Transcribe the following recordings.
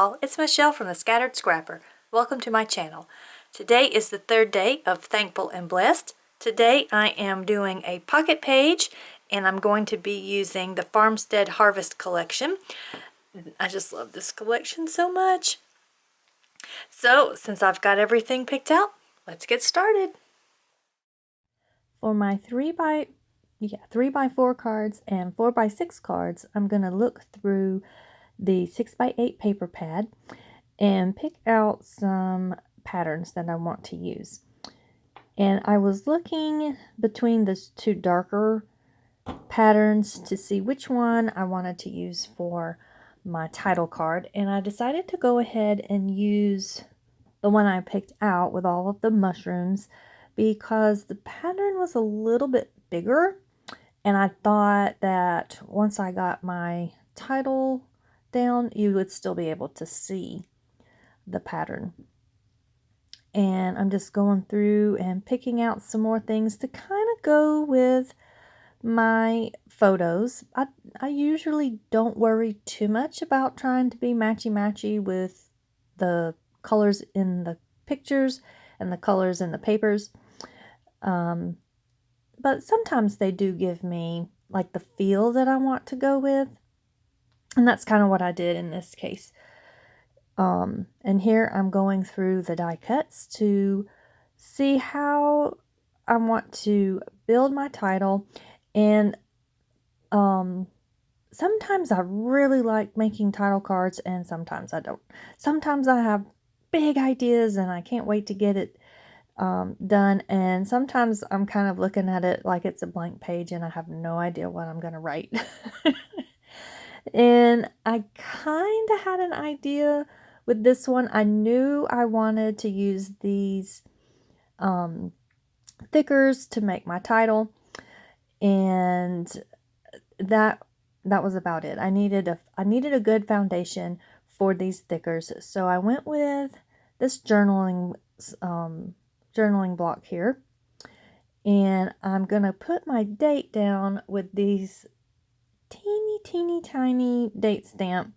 all, it's Michelle from the Scattered Scrapper. Welcome to my channel. Today is the third day of Thankful and Blessed. Today I am doing a pocket page and I'm going to be using the Farmstead Harvest collection. I just love this collection so much. So since I've got everything picked out, let's get started. For my 3x4 cards and 4x6 cards, I'm going to look through the 6x8 paper pad and pick out some patterns that I want to use. And I was looking between the two darker patterns to see which one I wanted to use for my title card, and I decided to go ahead and use the one I picked out with all of the mushrooms because the pattern was a little bit bigger, and I thought that once I got my title down, you would still be able to see the pattern. And I'm just going through and picking out some more things to kind of go with my photos. I usually don't worry too much about trying to be matchy-matchy with the colors in the pictures and the colors in the papers. But sometimes they do give me like the feel that I want to go with. And that's kind of what I did in this case. And here I'm going through the die cuts to see how I want to build my title. And sometimes I really like making title cards and sometimes I don't. Sometimes I have big ideas and I can't wait to get it done. And sometimes I'm kind of looking at it like it's a blank page and I have no idea what I'm going to write. And I kind of had an idea with this one. I knew I wanted to use these thickers to make my title, and that was about it. I needed a good foundation for these thickers, so I went with this journaling block here, and I'm gonna put my date down with these teeny tiny date stamp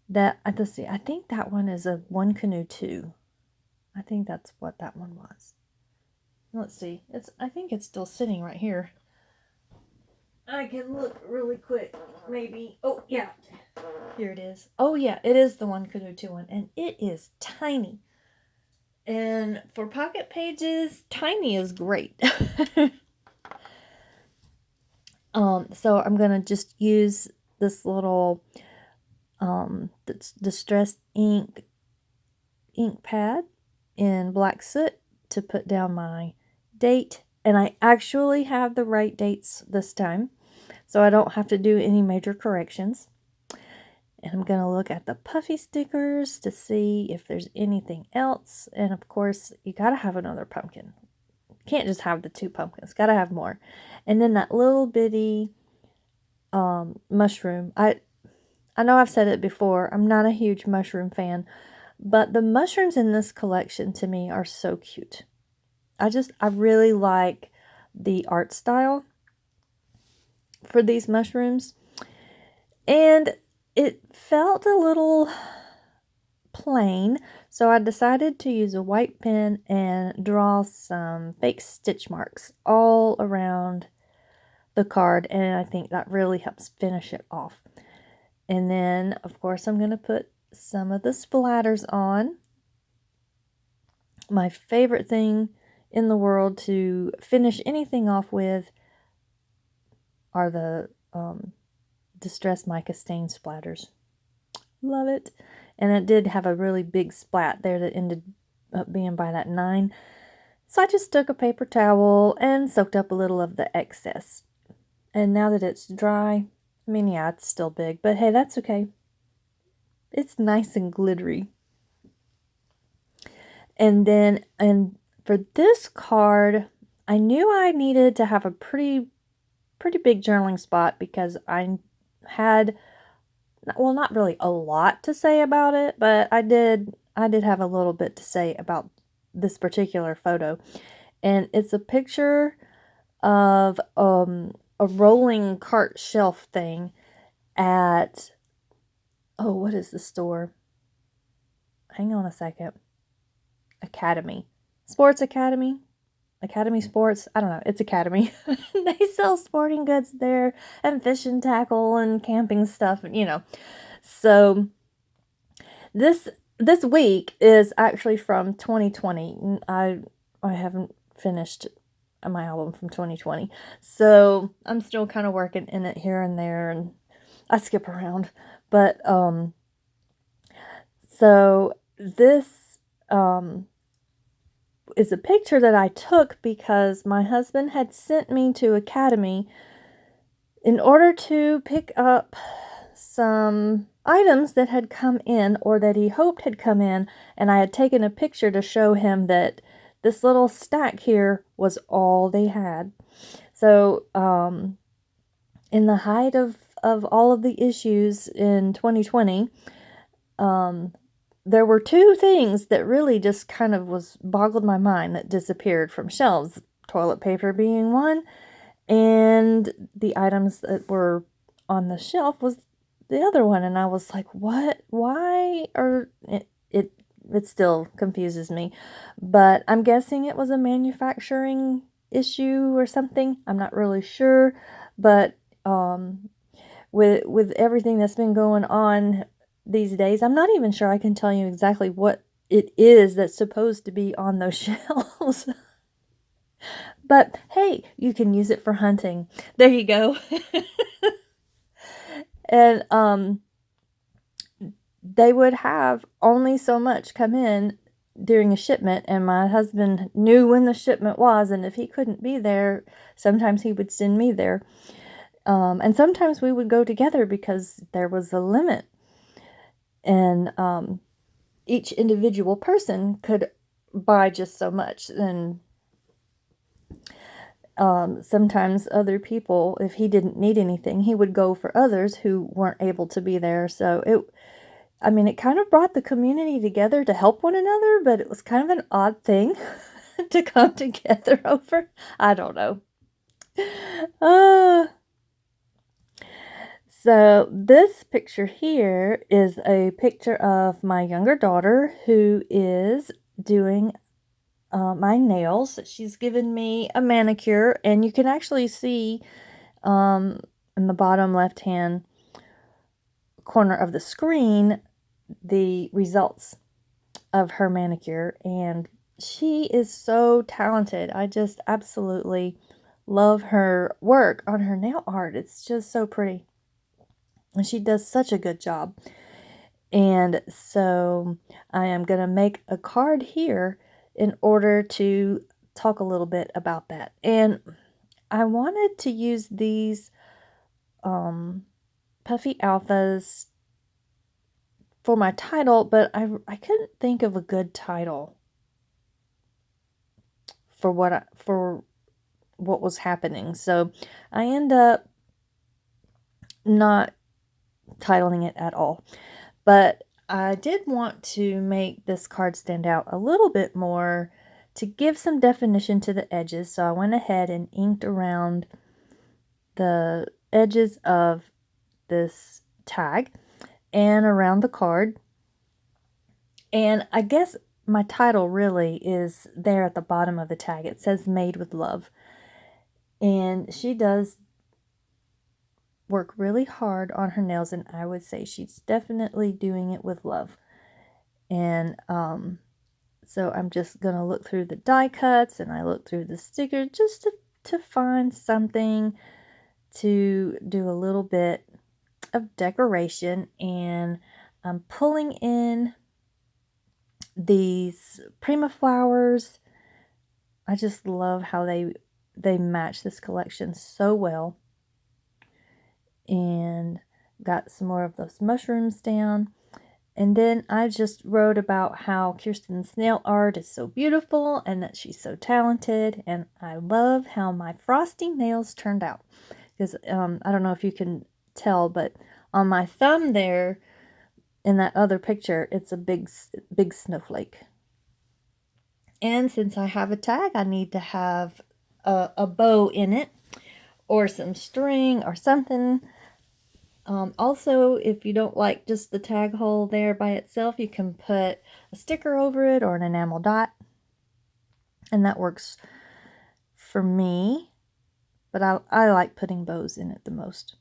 that, let's see, I think that one is a One Canoe 2. I think that's what that one was. Let's see, I think it's still sitting right here. I can look really quick, maybe. Oh yeah, here it is. Oh yeah, it is the One Canoe 2 one, and it is tiny. And for pocket pages, tiny is great. So I'm gonna just use this little distressed ink pad in black soot to put down my date, and I actually have the right dates this time, so I don't have to do any major corrections. And I'm gonna look at the puffy stickers to see if there's anything else, and of course you gotta have another pumpkin. Can't just have the 2 pumpkins, gotta have more. And then that little bitty mushroom. I know I've said it before, I'm not a huge mushroom fan, but the mushrooms in this collection to me are so cute. I really like the art style for these mushrooms, and it felt a little plain, so I decided to use a white pen and draw some fake stitch marks all around the card, and I think that really helps finish it off. And then of course I'm going to put some of the splatters on. My favorite thing in the world to finish anything off with are the distressed mica stain splatters. Love it. And it did have a really big splat there that ended up being by that 9. So I just took a paper towel and soaked up a little of the excess. And now that it's dry, I mean, yeah, it's still big, but hey, that's okay. It's nice and glittery. And then, for this card, I knew I needed to have a pretty big journaling spot because I had, well, not really a lot to say about it, but I did have a little bit to say about this particular photo. And it's a picture of a rolling cart shelf thing at, oh, what is the store? hang on a second. Academy. Sports Academy. Academy Sports. I don't know. It's Academy. They sell sporting goods there and fishing tackle and camping stuff, So this week is actually from 2020. I haven't finished my album from 2020. So I'm still kind of working in it here and there, and I skip around. But so this is a picture that I took because my husband had sent me to Academy in order to pick up some items that had come in or that he hoped had come in, and I had taken a picture to show him that this little stack here was all they had. So in the height of all of the issues in 2020, there were two things that really just kind of boggled my mind that disappeared from shelves. Toilet paper being one, and the items that were on the shelf was the other one. And I was like, what? Why? Or it still confuses me. But I'm guessing it was a manufacturing issue or something. I'm not really sure. But with everything that's been going on these days, I'm not even sure I can tell you exactly what it is that's supposed to be on those shelves. But hey, you can use it for hunting. There you go. And they would have only so much come in during a shipment, and my husband knew when the shipment was, and if he couldn't be there, sometimes he would send me there. And sometimes we would go together because there was a limit. And each individual person could buy just so much. And sometimes other people, if he didn't need anything, he would go for others who weren't able to be there. So it kind of brought the community together to help one another, but it was kind of an odd thing to come together over. I don't know. So this picture here is a picture of my younger daughter who is doing my nails. She's given me a manicure, and you can actually see in the bottom left hand corner of the screen the results of her manicure, and she is so talented. I just absolutely love her work on her nail art. It's just so pretty, and she does such a good job. And so I am going to make a card here in order to talk a little bit about that. And I wanted to use these Puffy Alphas for my title, but I couldn't think of a good title for what was happening. So I end up not titling it at all. But I did want to make this card stand out a little bit more to give some definition to the edges. So I went ahead and inked around the edges of this tag and around the card. And I guess my title really is there at the bottom of the tag. It says Made with Love. And she does work really hard on her nails, and I would say she's definitely doing it with love. And so I'm just gonna look through the die cuts, and I look through the sticker just to find something to do a little bit of decoration. And I'm pulling in these Prima flowers. I just love how they match this collection so well. And got some more of those mushrooms down. And then I just wrote about how Kirsten's nail art is so beautiful and that she's so talented. And I love how my frosty nails turned out. Because I don't know if you can tell, but on my thumb there, in that other picture, it's a big snowflake. And since I have a tag, I need to have a bow in it, or some string or something. Also, if you don't like just the tag hole there by itself, you can put a sticker over it or an enamel dot, and that works for me, but I like putting bows in it the most.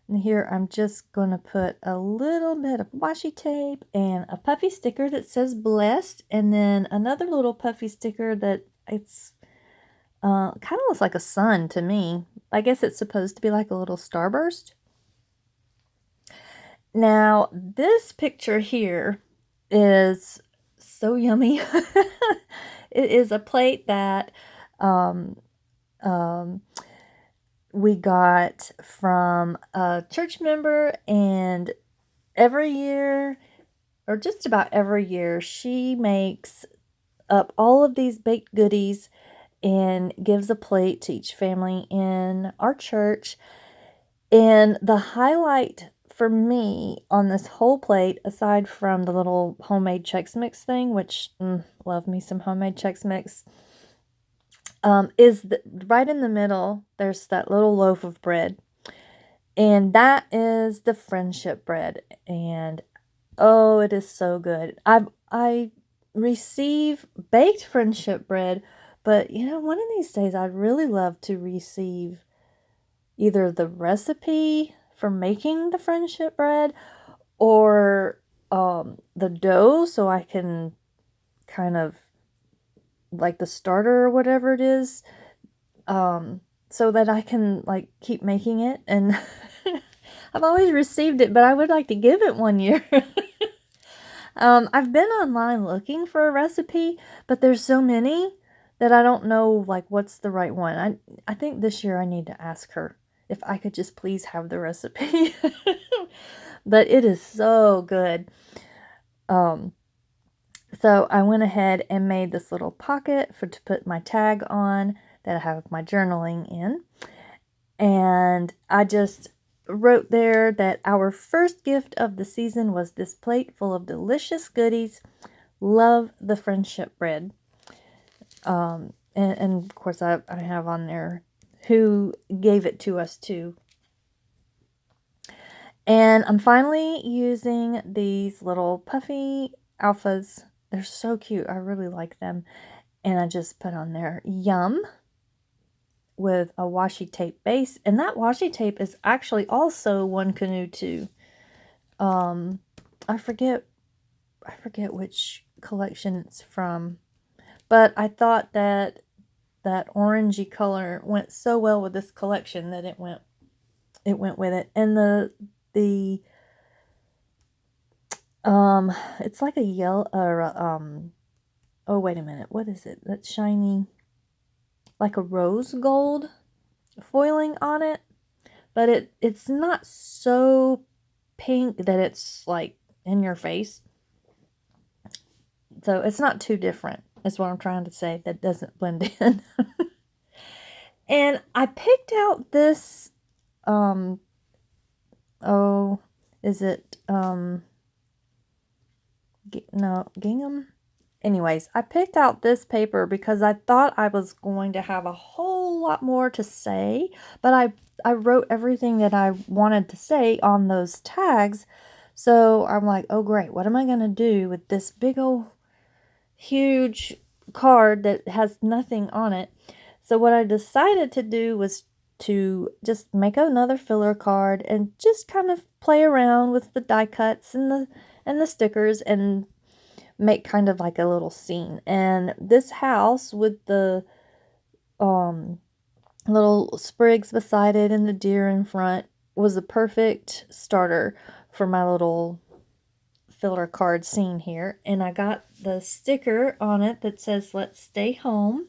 And here I'm just going to put a little bit of washi tape and a puffy sticker that says blessed, and then another little puffy sticker that it's kind of looks like a sun to me. I guess it's supposed to be like a little starburst. Now, this picture here is so yummy. It is a plate that um, um, we got from a church member, and every year, or just about every year, she makes up all of these baked goodies and gives a plate to each family in our church. And the highlight for me on this whole plate, aside from the little homemade Chex Mix thing, which love me some homemade Chex Mix, is right in the middle, there's that little loaf of bread. And that is the friendship bread. And oh, it is so good. I receive baked friendship bread, but one of these days I'd really love to receive either the recipe for making the friendship bread or the dough, so I can kind of like the starter or whatever it is, so that I can like keep making it. And I've always received it, but I would like to give it one year. I've been online looking for a recipe, but there's so many that I don't know like what's the right one. I think this year I need to ask her if I could just please have the recipe. But it is so good. So I went ahead and made this little pocket to put my tag on that I have my journaling in. And I just wrote there that our first gift of the season was this plate full of delicious goodies. Love the friendship bread. And of course I have on there who gave it to us too. And I'm finally using these little puffy alphas. They're so cute. I really like them. And I just put on there yum with a washi tape base. And that washi tape is actually also One Canoe 2. I forget which collection it's from. But I thought that orangey color went so well with this collection that it went with it. And it's like a yellow, or oh, wait a minute, what is it? That's shiny, like a rose gold foiling on it, but it's not so pink that it's like in your face. So it's not too different, is what I'm trying to say. That doesn't blend in. And I picked out this, is it, no, gingham? Anyways, I picked out this paper because I thought I was going to have a whole lot more to say, but I wrote everything that I wanted to say on those tags. So I'm like, oh great, what am I going to do with this big old huge card that has nothing on it? So what I decided to do was to just make another filler card and just kind of play around with the die cuts and the stickers and make kind of like a little scene. And this house with the little sprigs beside it and the deer in front was a perfect starter for my little filler card scene here. And I got the sticker on it that says let's stay home,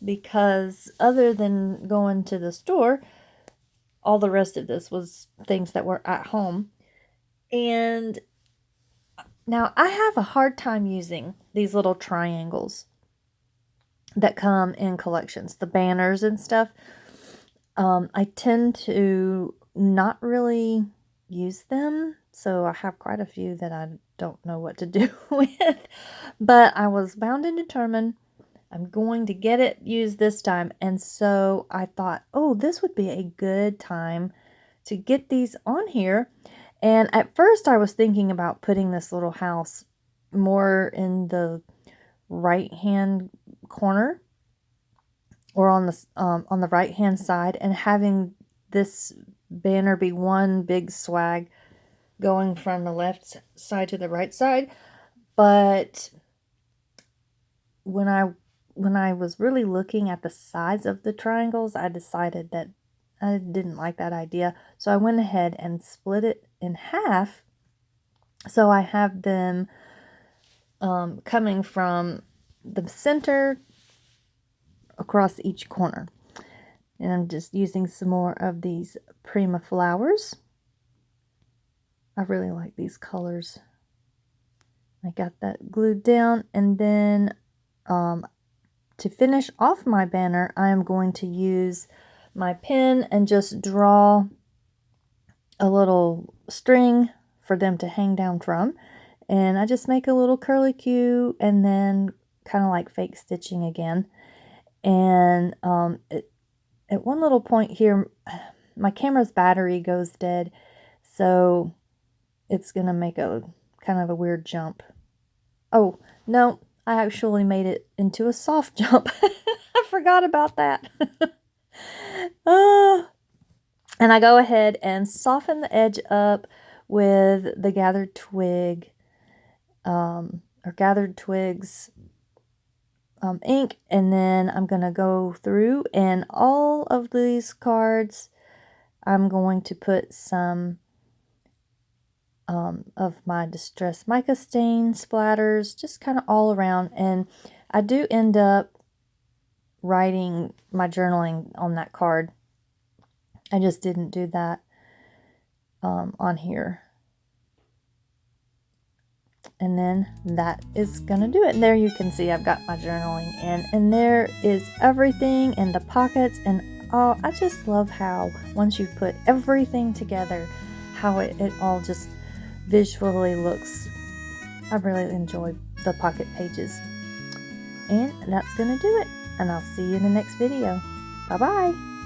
because other than going to the store, all the rest of this was things that were at home. And now I have a hard time using these little triangles that come in collections, the banners and stuff. I tend to not really use them, so I have quite a few that I don't know what to do with. But I was bound and determined I'm going to get it used this time. And so I thought, oh, this would be a good time to get these on here. And at first I was thinking about putting this little house more in the right hand corner, or on the right hand side, and having this banner be one big swag going from the left side to the right side. But when I was really looking at the size of the triangles, I decided that I didn't like that idea. So I went ahead and split it in half. So I have them coming from the center across each corner. And I'm just using some more of these Prima flowers. I really like these colors. I got that glued down, and then to finish off my banner, I am going to use my pen and just draw a little string for them to hang down from. And I just make a little curlicue and then kind of like fake stitching again. And at one little point here, my camera's battery goes dead, so it's going to make a kind of a weird jump. Oh, no, I actually made it into a soft jump. I forgot about that. And I go ahead and soften the edge up with the gathered twig, or gathered twigs ink, and then I'm going to go through, and all of these cards I'm going to put some of my Distress Mica stain splatters just kind of all around. And I do end up writing my journaling on that card. I just didn't do that on here. And then that is going to do it. And there you can see I've got my journaling in. And there is everything in the pockets. And oh, I just love how once you put everything together, how it all just visually looks. I really enjoy the pocket pages. And that's going to do it. And I'll see you in the next video. Bye-bye.